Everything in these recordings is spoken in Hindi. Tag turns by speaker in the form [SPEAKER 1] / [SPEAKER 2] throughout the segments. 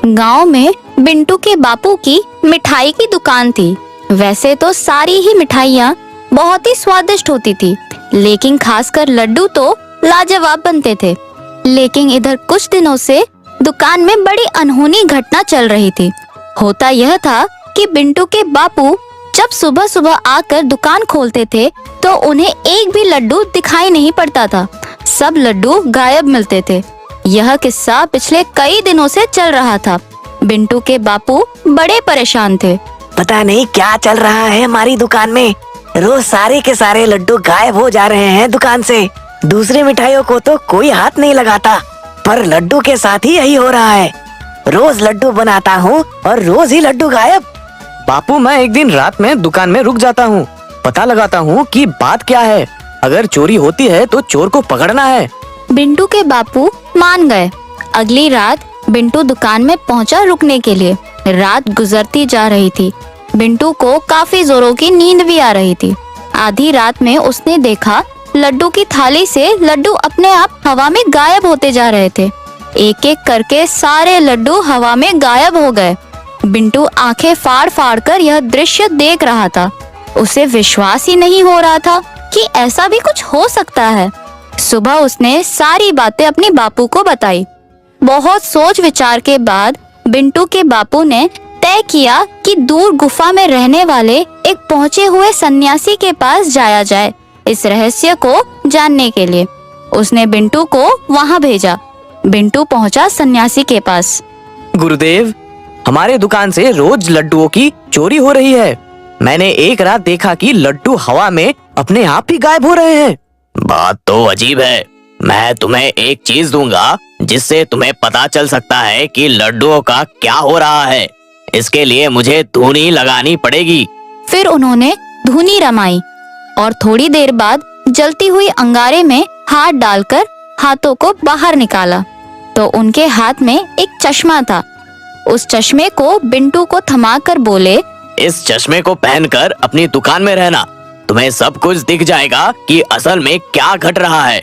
[SPEAKER 1] गांव में बिंटू के बापू की मिठाई की दुकान थी। वैसे तो सारी ही मिठाइयाँ बहुत ही स्वादिष्ट होती थी, लेकिन खासकर लड्डू तो लाजवाब बनते थे। लेकिन इधर कुछ दिनों से दुकान में बड़ी अनहोनी घटना चल रही थी। होता यह था कि बिंटू के बापू जब सुबह सुबह आकर दुकान खोलते थे तो उन्हें एक भी लड्डू दिखाई नहीं पड़ता था। सब लड्डू गायब मिलते थे। यह किस्सा पिछले कई दिनों से चल रहा था। बिंटू के बापू बड़े परेशान थे।
[SPEAKER 2] पता नहीं क्या चल रहा है हमारी दुकान में। रोज सारे के सारे लड्डू गायब हो जा रहे हैं दुकान से। दूसरी मिठाइयों को तो कोई हाथ नहीं लगाता, पर लड्डू के साथ ही यही हो रहा है। रोज लड्डू बनाता हूँ और रोज ही लड्डू गायब।
[SPEAKER 3] बापू, मैं एक दिन रात में दुकान में रुक जाता हूँ, पता लगाता हूँ कि बात क्या है। अगर चोरी होती है तो चोर को पकड़ना है।
[SPEAKER 1] बिंटू के बापू मान गए। अगली रात बिंटू दुकान में पहुंचा रुकने के लिए। रात गुजरती जा रही थी। बिंटू को काफी जोरों की नींद भी आ रही थी। आधी रात में उसने देखा लड्डू की थाली से लड्डू अपने आप हवा में गायब होते जा रहे थे। एक एक करके सारे लड्डू हवा में गायब हो गए। बिंटू आंखें फाड़ फाड़ कर यह दृश्य देख रहा था। उसे विश्वास ही नहीं हो रहा था कि ऐसा भी कुछ हो सकता है। सुबह उसने सारी बातें अपने बापू को बताई। बहुत सोच विचार के बाद बिंटू के बापू ने तय किया कि दूर गुफा में रहने वाले एक पहुंचे हुए सन्यासी के पास जाया जाए इस रहस्य को जानने के लिए। उसने बिंटू को वहां भेजा। बिंटू पहुंचा सन्यासी के पास।
[SPEAKER 3] गुरुदेव, हमारे दुकान से रोज लड्डुओं की चोरी हो रही है। मैंने एक रात देखा कि लड्डू हवा में अपने आप ही गायब हो रहे हैं।
[SPEAKER 4] बात तो अजीब है। मैं तुम्हें एक चीज दूंगा जिससे तुम्हें पता चल सकता है कि लड्डुओं का क्या हो रहा है। इसके लिए मुझे धूनी लगानी पड़ेगी।
[SPEAKER 1] फिर उन्होंने धूनी रमाई और थोड़ी देर बाद जलती हुई अंगारे में हाथ डालकर हाथों को बाहर निकाला तो उनके हाथ में एक चश्मा था। उस चश्मे को बिंटू को थमाकर बोले,
[SPEAKER 4] इस चश्मे को पहनकर अपनी दुकान में रहना। तुम्हें सब कुछ दिख जाएगा कि असल में क्या घट रहा है।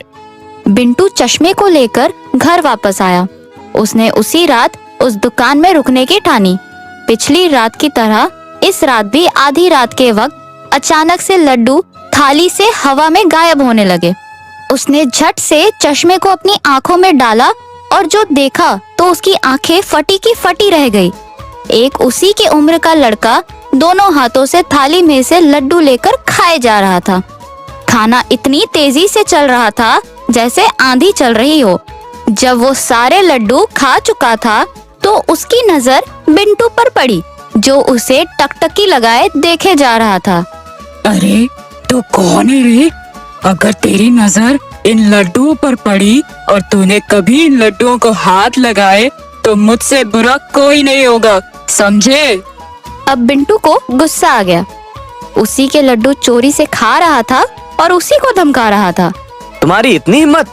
[SPEAKER 1] बिंटू चश्मे को लेकर घर वापस आया। उसने उसी रात उस दुकान में रुकने की ठानी। पिछली रात की तरह इस रात भी आधी रात के वक्त अचानक से लड्डू थाली से हवा में गायब होने लगे। उसने झट से चश्मे को अपनी आंखों में डाला और जो देखा तो उसकी आंखें फटी की फटी रह गई। एक उसी की उम्र का लड़का दोनों हाथों से थाली में से लड्डू लेकर खाए जा रहा था। खाना इतनी तेजी से चल रहा था जैसे आंधी चल रही हो। जब वो सारे लड्डू खा चुका था तो उसकी नजर बिंटू पर पड़ी, जो उसे टकटकी लगाए देखे जा रहा था।
[SPEAKER 5] अरे तू कौन है रे? अगर तेरी नजर इन लड्डुओं पर पड़ी और तूने कभी इन लड्डुओं को हाथ लगाए तो मुझसे बुरा कोई नहीं होगा, समझे?
[SPEAKER 1] अब बिंटू को गुस्सा आ गया। उसी के लड्डू चोरी से खा रहा था और उसी को धमका रहा था।
[SPEAKER 3] तुम्हारी इतनी हिम्मत?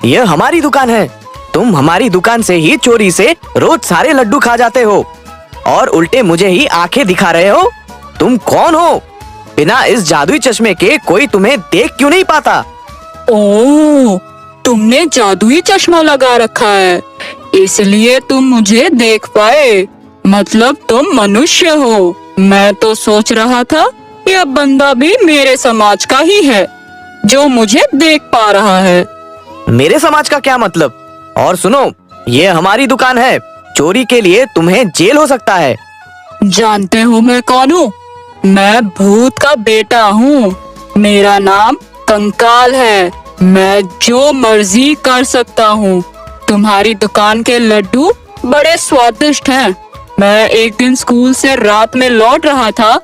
[SPEAKER 3] यह हमारी दुकान है। तुम हमारी दुकान से ही चोरी से रोज सारे लड्डू खा जाते हो और उल्टे मुझे ही आंखें दिखा रहे हो। तुम कौन हो? बिना इस जादुई चश्मे के कोई तुम्हें देख क्यों नहीं पाता?
[SPEAKER 5] ओह, तुमने जादुई चश्मा लगा रखा है, इसलिए तुम मुझे देख पाए। मतलब तुम मनुष्य हो। मैं तो सोच रहा था यह बंदा भी मेरे समाज का ही है जो मुझे देख पा रहा है।
[SPEAKER 3] मेरे समाज का क्या मतलब? और सुनो, ये हमारी दुकान है। चोरी के लिए तुम्हें जेल हो सकता है।
[SPEAKER 5] जानते हो मैं कौन हूँ? मैं भूत का बेटा हूँ। मेरा नाम कंकाल है। मैं जो मर्जी कर सकता हूँ। तुम्हारी दुकान के लड्डू बड़े स्वादिष्ट हैं। मैं एक दिन स्कूल से रात में लौट रहा था।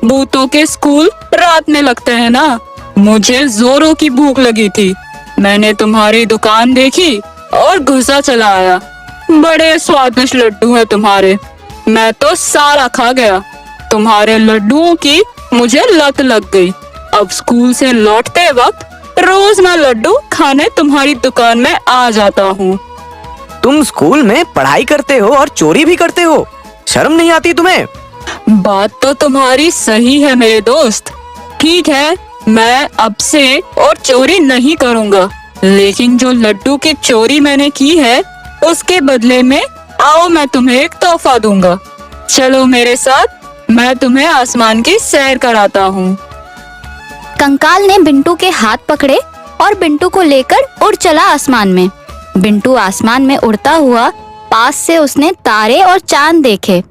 [SPEAKER 5] भूतों के स्कूल रात में लगते हैं ना। मुझे जोरों की भूख लगी थी। मैंने तुम्हारी दुकान देखी और घुसा चला आया। बड़े स्वादिष्ट लड्डू हैं तुम्हारे। मैं तो सारा खा गया। तुम्हारे लड्डुओं की मुझे लत लग गई। अब स्कूल से लौटते वक्त रोज मैं लड्डू खाने तुम्हारी दुकान में आ जाता हूँ।
[SPEAKER 3] तुम स्कूल में पढ़ाई करते हो और चोरी भी करते हो। शर्म नहीं आती तुम्हें?
[SPEAKER 5] बात तो तुम्हारी सही है मेरे दोस्त। ठीक है, मैं अब से और चोरी नहीं करूँगा, लेकिन जो लड्डू की चोरी मैंने की है उसके बदले में आओ मैं तुम्हें एक तोहफा दूंगा। चलो मेरे साथ, मैं तुम्हें आसमान की सैर कराता हूँ।
[SPEAKER 1] कंकाल ने बिंटू के हाथ पकड़े और बिंटू को लेकर उड़ चला आसमान में। बिंटू आसमान में उड़ता हुआ पास से उसने तारे और चांद देखे।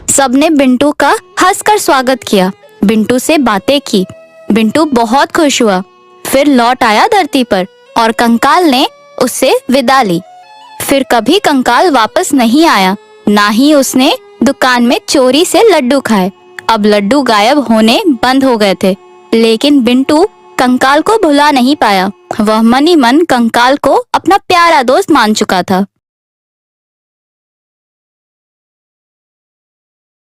[SPEAKER 1] सबने बिंटू का हंसकर स्वागत किया, बिंटू से बातें की। बिंटू बहुत खुश हुआ, फिर लौट आया धरती पर और कंकाल ने उससे विदा ली। फिर कभी कंकाल वापस नहीं आया, ना ही उसने दुकान में चोरी से लड्डू खाए। अब लड्डू गायब होने बंद हो गए थे, लेकिन बिंटू कंकाल को भुला नहीं पाया। वह मन ही मन कंकाल को अपना प्यारा दोस्त मान चुका था।